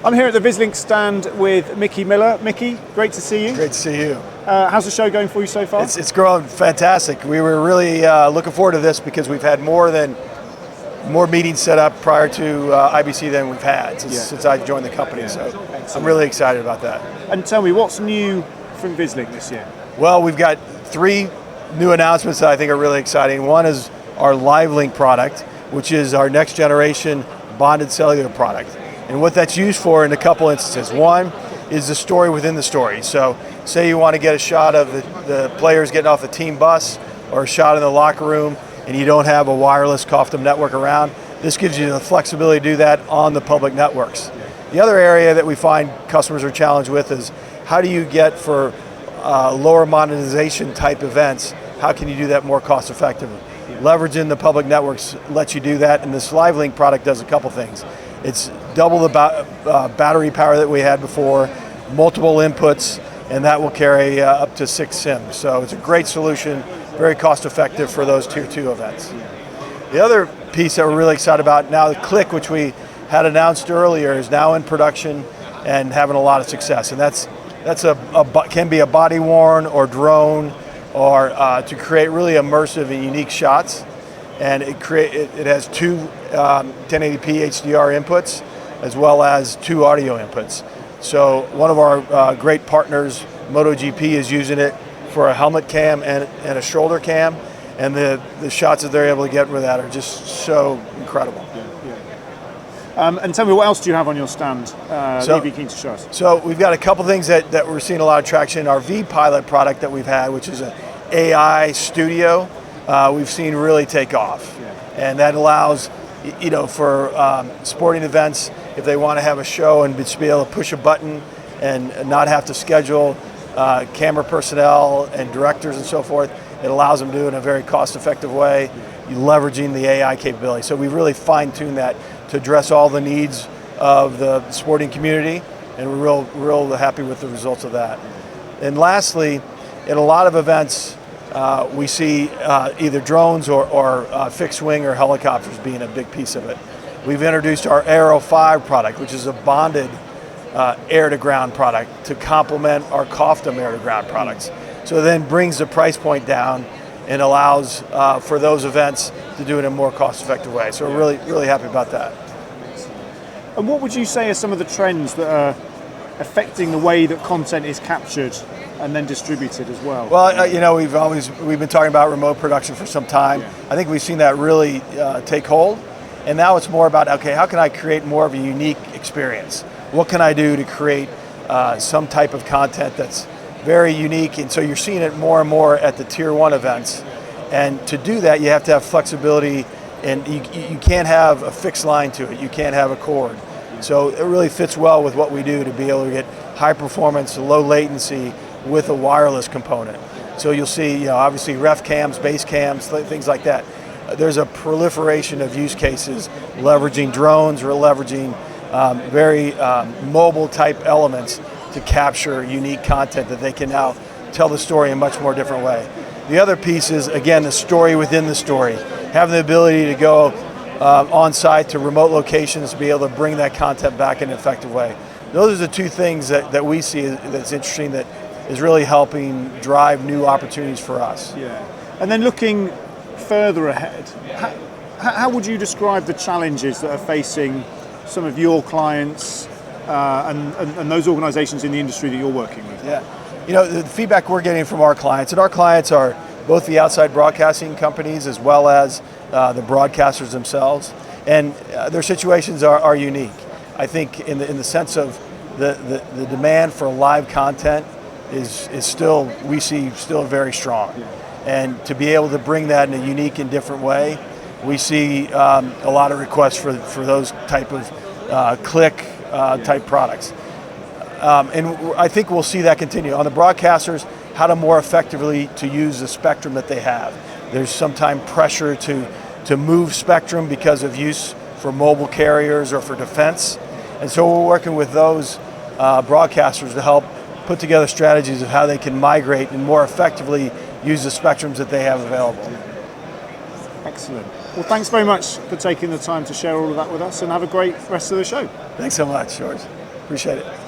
I'm here at the Vislink stand with Mickey Miller. Mickey, great to see you. Great to see you. How's the show going for you so far? It's growing fantastic. We were really looking forward to this because we've had more meetings set up prior to IBC than we've had since I joined the company. So excellent. I'm really excited about that. And tell me, what's new from Vislink this year? Well, we've got 3 new announcements that I think are really exciting. One is our Vislink product, which is our next generation bonded cellular product. And what that's used for in a couple instances. One is the story within the story. So say you want to get a shot of the players getting off the team bus or a shot in the locker room and you don't have a wireless COFDM network around, this gives you the flexibility to do that on the public networks. The other area that we find customers are challenged with is how do you get for lower monetization type events, how can you do that more cost effectively? Leveraging the public networks lets you do that, and this Vislink product does a couple things. It's double the battery power that we had before, multiple inputs, and that will carry up to 6 SIMs. So it's a great solution, very cost effective for those tier 2 events. The other piece that we're really excited about now, the Click, which we had announced earlier, is now in production and having a lot of success. And that's can be a body worn or drone or to create really immersive and unique shots. And it has 2 1080p HDR inputs as well as 2 audio inputs. So one of our great partners, MotoGP, is using it for a helmet cam and a shoulder cam, and the shots that they're able to get with that are just so incredible. And tell me, what else do you have on your stand that you'd be keen to show us? So we've got a couple things that we're seeing a lot of traction. Our vPilot product that we've had, which is an AI studio, we've seen really take off. And that allows, for sporting events, if they want to have a show and just be able to push a button and not have to schedule camera personnel and directors and so forth, it allows them to do it in a very cost-effective way, leveraging the AI capability. So we've really fine-tuned that to address all the needs of the sporting community, and we're real happy with the results of that. And lastly, in a lot of events, we see either drones or fixed wing or helicopters being a big piece of it. We've introduced our Aero 5 product, which is a bonded air-to-ground product to complement our COFDM air-to-ground products. So it then brings the price point down and allows for those events to do it in a more cost-effective way. So we're really happy about that. And what would you say are some of the trends that are affecting the way that content is captured and then distributed as well? Well, we've been talking about remote production for some time. I think we've seen that really take hold, and now it's more about, okay, how can I create more of a unique experience? What can I do to create some type of content that's very unique? And so you're seeing it more and more at the tier 1 events, and to do that you have to have flexibility, and you can't have a fixed line to it. You can't have a cord. So it really fits well with what we do to be able to get high performance, low latency with a wireless component. So you'll see, obviously ref cams, base cams, things like that. There's a proliferation of use cases leveraging drones or leveraging very mobile type elements to capture unique content that they can now tell the story in a much more different way. The other piece is, again, the story within the story. Having the ability to go on site to remote locations to be able to bring that content back in an effective way. Those are the 2 things that we see that's interesting, that is really helping drive new opportunities for us. Yeah. And then looking further ahead, how would you describe the challenges that are facing some of your clients and those organizations in the industry that you're working with? Yeah. The feedback we're getting from our clients, and our clients are both the outside broadcasting companies as well as the broadcasters themselves, and their situations are unique. I think in the sense of the demand for live content is still, we see still very strong. And to be able to bring that in a unique and different way, we see a lot of requests for those type of click type products. And I think we'll see that continue. On the broadcasters, how to more effectively to use the spectrum that they have. There's sometimes pressure to move spectrum because of use for mobile carriers or for defense. And so we're working with those broadcasters to help put together strategies of how they can migrate and more effectively use the spectrums that they have available. Excellent. Well, thanks very much for taking the time to share all of that with us, and have a great rest of the show. Thanks so much, George. Appreciate it.